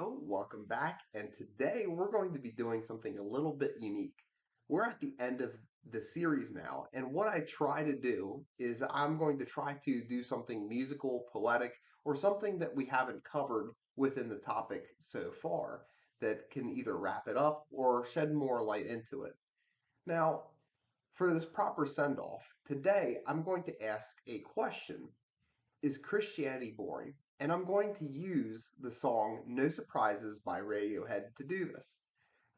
Hello, welcome back. And today we're going to be doing something a little bit unique. We're at the end of the series now, and what I try to do is I'm going to try to do something musical, poetic, or something that we haven't covered within the topic so far that can either wrap it up or shed more light into it. Now, for this proper send off, today I'm going to ask a question. Is Christianity boring? And I'm going to use the song No Surprises by Radiohead to do this.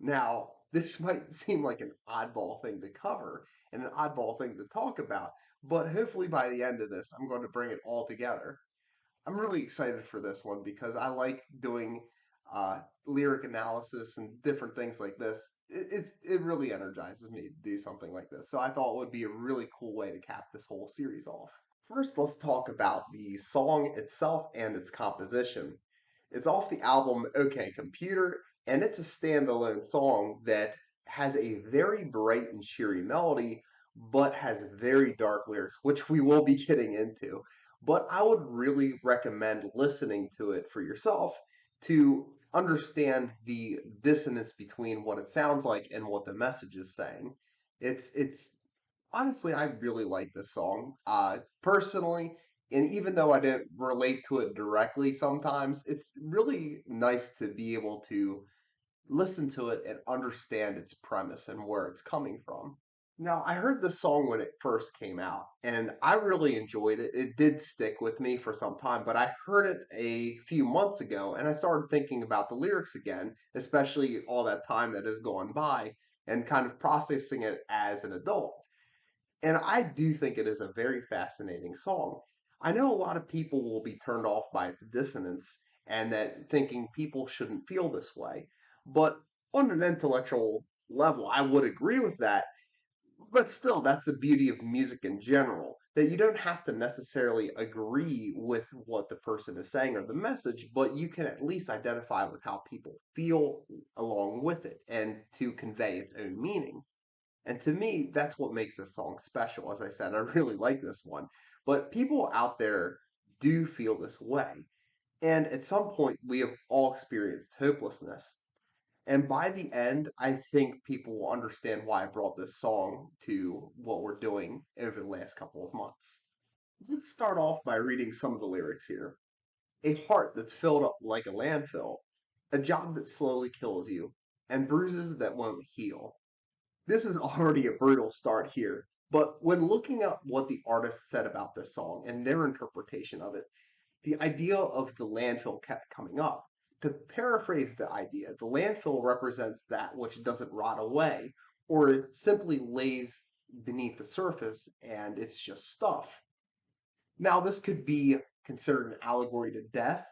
Now, this might seem like an oddball thing to cover and an oddball thing to talk about, but hopefully by the end of this, I'm going to bring it all together. I'm really excited for this one because I like doing lyric analysis and different things like this. It really energizes me to do something like this. So I thought it would be a really cool way to cap this whole series off. First, let's talk about the song itself and its composition. It's off the album OK Computer, and it's a standalone song that has a very bright and cheery melody, but has very dark lyrics, which we will be getting into. But I would really recommend listening to it for yourself to understand the dissonance between what it sounds like and what the message is saying. It's honestly, I really like this song personally, and even though I didn't relate to it directly sometimes, it's really nice to be able to listen to it and understand its premise and where it's coming from. Now, I heard this song when it first came out, and I really enjoyed it. It did stick with me for some time, but I heard it a few months ago, and I started thinking about the lyrics again, especially all that time that has gone by, and kind of processing it as an adult. And I do think it is a very fascinating song. I know a lot of people will be turned off by its dissonance and that thinking people shouldn't feel this way. But on an intellectual level, I would agree with that. But still, that's the beauty of music in general, that you don't have to necessarily agree with what the person is saying or the message, but you can at least identify with how people feel along with it and to convey its own meaning. And to me, that's what makes this song special. As I said, I really like this one. But people out there do feel this way. And at some point, we have all experienced hopelessness. And by the end, I think people will understand why I brought this song to what we're doing over the last couple of months. Let's start off by reading some of the lyrics here. A heart that's filled up like a landfill, a job that slowly kills you, and bruises that won't heal. This is already a brutal start here, but when looking at what the artist said about this song and their interpretation of it, the idea of the landfill kept coming up. To paraphrase the idea, the landfill represents that which doesn't rot away or simply lays beneath the surface and it's just stuff. Now, this could be considered an allegory to death,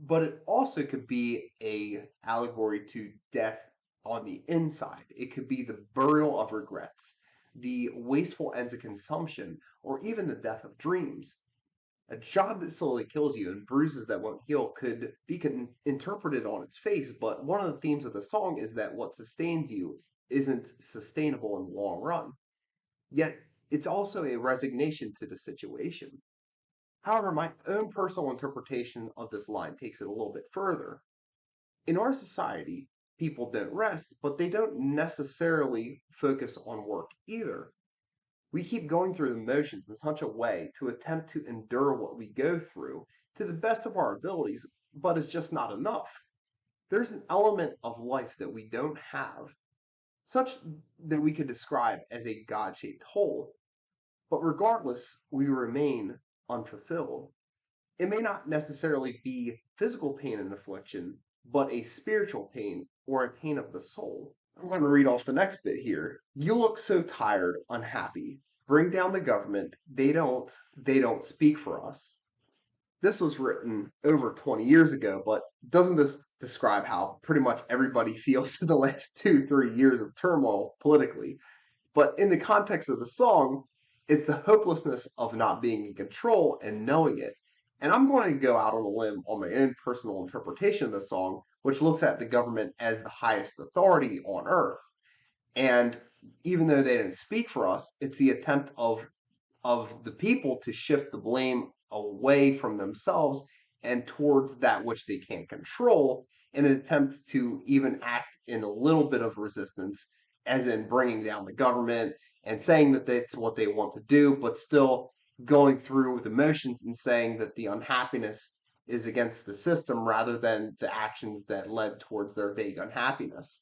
but it also could be a allegory to death on the inside. It could be the burial of regrets, the wasteful ends of consumption, or even the death of dreams. A job that slowly kills you and bruises that won't heal could be interpreted on its face, but one of the themes of the song is that what sustains you isn't sustainable in the long run. Yet, it's also a resignation to the situation. However, my own personal interpretation of this line takes it a little bit further. In our society, people don't rest, but they don't necessarily focus on work either. We keep going through the motions in such a way to attempt to endure what we go through to the best of our abilities, but it's just not enough. There's an element of life that we don't have, such that we could describe as a God shaped hole, but regardless, we remain unfulfilled. It may not necessarily be physical pain and affliction, but a spiritual pain or a pain of the soul. I'm going to read off the next bit here. You look so tired, unhappy. Bring down the government. They don't speak for us. This was written over 20 years ago, but doesn't this describe how pretty much everybody feels the last 2, 3 years of turmoil politically? But in the context of the song, it's the hopelessness of not being in control and knowing it. And I'm going to go out on a limb on my own personal interpretation of the song, which looks at the government as the highest authority on earth. And even though they didn't speak for us, it's the attempt of the people to shift the blame away from themselves and towards that which they can't control in an attempt to even act in a little bit of resistance, as in bringing down the government and saying that that's what they want to do, but still going through with emotions and saying that the unhappiness is against the system rather than the actions that led towards their vague unhappiness.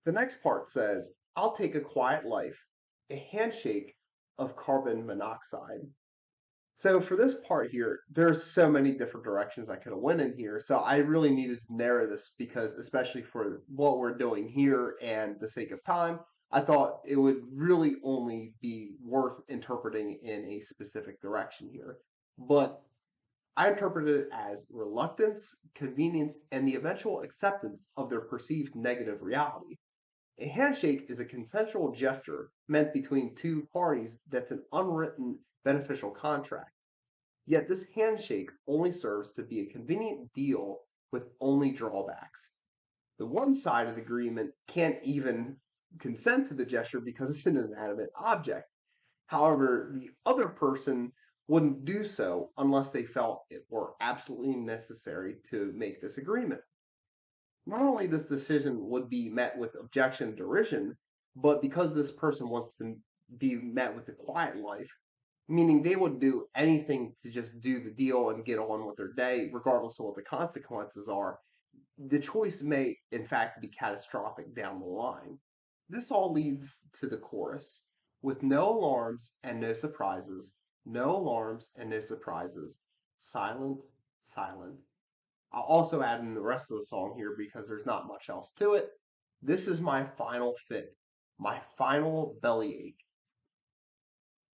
The next part says, I'll take a quiet life, a handshake of carbon monoxide. So for this part here, there's so many different directions I could have went in here. So I really needed to narrow this because, especially for what we're doing here and the sake of time, I thought it would really only be worth interpreting in a specific direction here. But I interpreted it as reluctance, convenience, and the eventual acceptance of their perceived negative reality. A handshake is a consensual gesture meant between two parties that's an unwritten beneficial contract. Yet this handshake only serves to be a convenient deal with only drawbacks. The one side of the agreement can't even consent to the gesture because it's an inanimate object. However, the other person wouldn't do so unless they felt it were absolutely necessary to make this agreement. Not only this decision would be met with objection and derision, but because this person wants to be met with a quiet life, meaning they would do anything to just do the deal and get on with their day, regardless of what the consequences are, the choice may, in fact, be catastrophic down the line. This all leads to the chorus with no alarms and no surprises, no alarms and no surprises, silent, silent. I'll also add in the rest of the song here because there's not much else to it. This is my final fit, my final bellyache.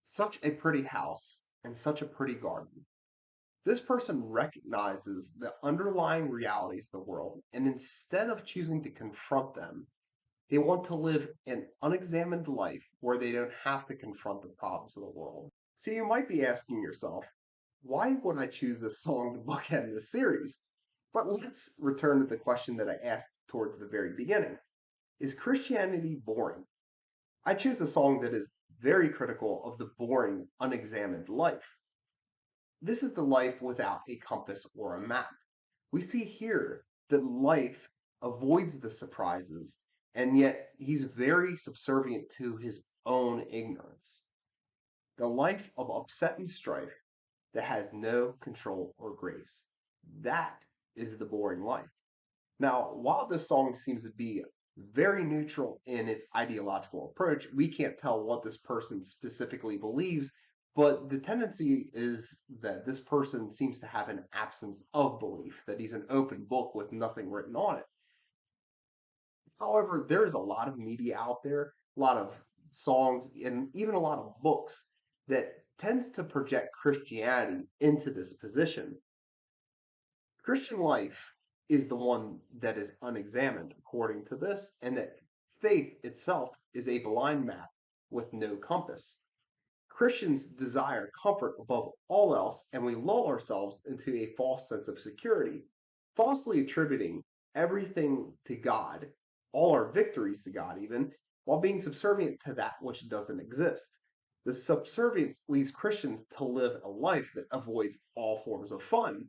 Such a pretty house and such a pretty garden. This person recognizes the underlying realities of the world, and instead of choosing to confront them, they want to live an unexamined life where they don't have to confront the problems of the world. So you might be asking yourself, why would I choose this song to bookend this series? But let's return to the question that I asked towards the very beginning. Is Christianity boring? I choose a song that is very critical of the boring, unexamined life. This is the life without a compass or a map. We see here that life avoids the surprises, and yet he's very subservient to his own ignorance. The life of upset and strife that has no control or grace. That is the boring life. Now, while this song seems to be very neutral in its ideological approach, we can't tell what this person specifically believes, but the tendency is that this person seems to have an absence of belief, that he's an open book with nothing written on it. However, there is a lot of media out there, a lot of songs, and even a lot of books that tends to project Christianity into this position. Christian life is the one that is unexamined, according to this, and that faith itself is a blind map with no compass. Christians desire comfort above all else, and we lull ourselves into a false sense of security, falsely attributing everything to God, all our victories to God, even, while being subservient to that which doesn't exist. The subservience leads Christians to live a life that avoids all forms of fun.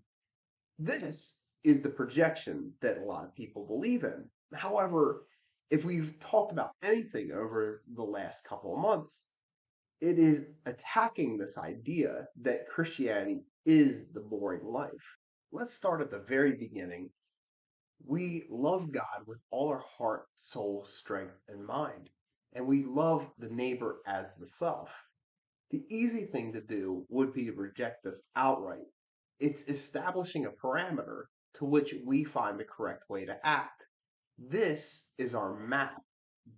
This is the projection that a lot of people believe in. However, if we've talked about anything over the last couple of months, it is attacking this idea that Christianity is the boring life. Let's start at the very beginning. We love God with all our heart, soul, strength, and mind, and we love the neighbor as the self. The easy thing to do would be to reject this outright. It's establishing a parameter to which we find the correct way to act. This is our map.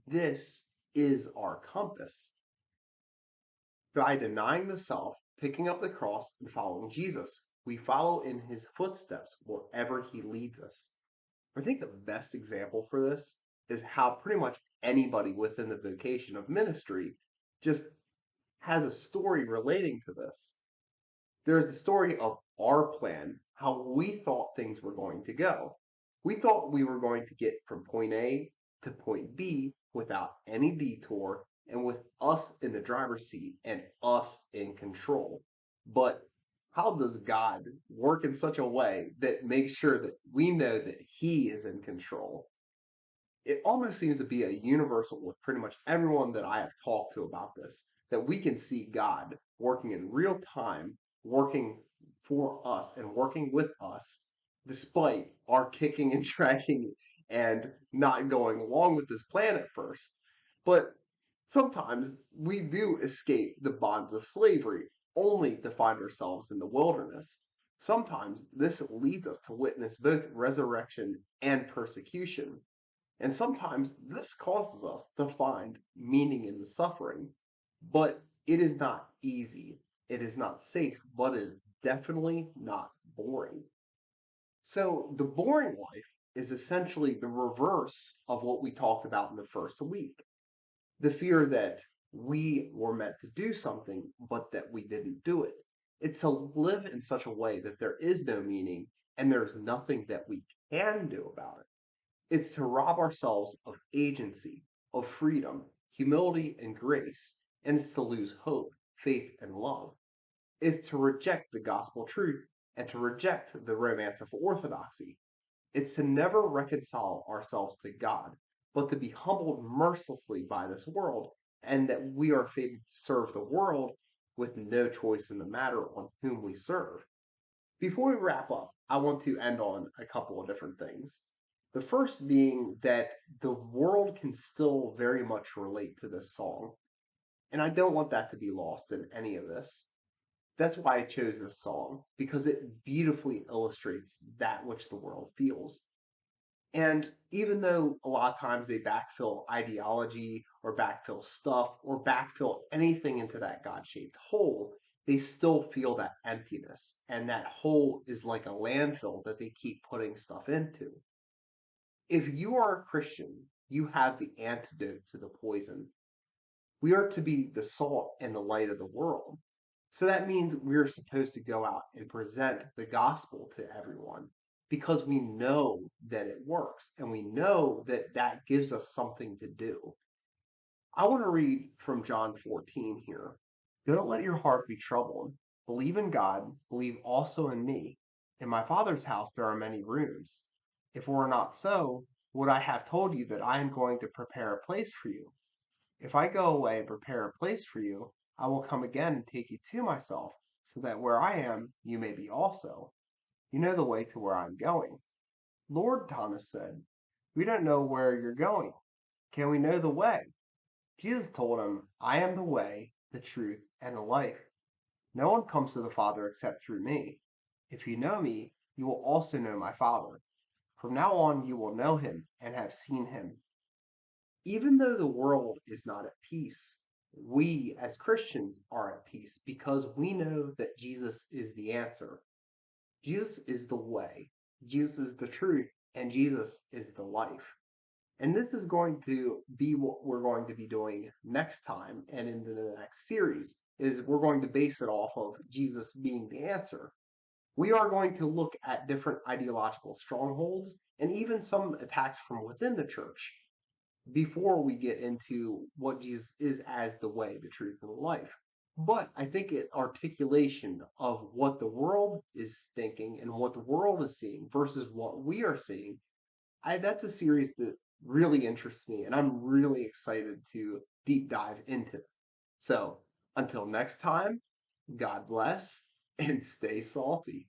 This is our compass. By denying the self, picking up the cross, and following Jesus, we follow in his footsteps wherever he leads us. I think the best example for this is how pretty much anybody within the vocation of ministry just has a story relating to this. There's a story of our plan, how we thought things were going to go. We thought we were going to get from point A to point B without any detour and with us in the driver's seat and us in control. But How does God work in such a way that makes sure that we know that He is in control? It almost seems to be a universal with pretty much everyone that I have talked to about this, that we can see God working in real time, working for us and working with us, despite our kicking and dragging and not going along with this plan at first. But sometimes we do escape the bonds of slavery, only to find ourselves in the wilderness. Sometimes this leads us to witness both resurrection and persecution. And sometimes this causes us to find meaning in the suffering, but it is not easy. It is not safe, but it is definitely not boring. So, the boring life is essentially the reverse of what we talked about in the first week, the fear that we were meant to do something, but that we didn't do it. It's to live in such a way that there is no meaning and there's nothing that we can do about it. It's to rob ourselves of agency, of freedom, humility, and grace, and it's to lose hope, faith, and love. It's to reject the gospel truth and to reject the romance of orthodoxy. It's to never reconcile ourselves to God, but to be humbled mercilessly by this world, and that we are fated to serve the world with no choice in the matter on whom we serve. Before we wrap up, I want to end on a couple of different things. The first being that the world can still very much relate to this song, and I don't want that to be lost in any of this. That's why I chose this song, because it beautifully illustrates that which the world feels. And even though a lot of times they backfill ideology or backfill stuff or backfill anything into that God shaped hole, they still feel that emptiness. And that hole is like a landfill that they keep putting stuff into. If you are a Christian, you have the antidote to the poison. We are to be the salt and the light of the world. So that means we're supposed to go out and present the gospel to everyone because we know that it works and we know that that gives us something to do. I want to read from John 14 here. Don't let your heart be troubled. Believe in God, believe also in me. In my Father's house there are many rooms. If it were not so, would I have told you that I am going to prepare a place for you? If I go away and prepare a place for you, I will come again and take you to myself, so that where I am, you may be also. You know the way to where I'm going. Lord, Thomas said, we don't know where you're going. Can we know the way? Jesus told him, I am the way, the truth, and the life. No one comes to the Father except through me. If you know me, you will also know my Father. From now on, you will know him and have seen him. Even though the world is not at peace, we as Christians are at peace because we know that Jesus is the answer. Jesus is the way, Jesus is the truth, and Jesus is the life. And this is going to be what we're going to be doing next time and in the next series is we're going to base it off of Jesus being the answer. We are going to look at different ideological strongholds and even some attacks from within the church before we get into what Jesus is as the way, the truth, and the life. But I think an articulation of what the world is thinking and what the world is seeing versus what we are seeing, that's a series that really interests me, and I'm really excited to deep dive into it. So until next time, God bless and stay salty.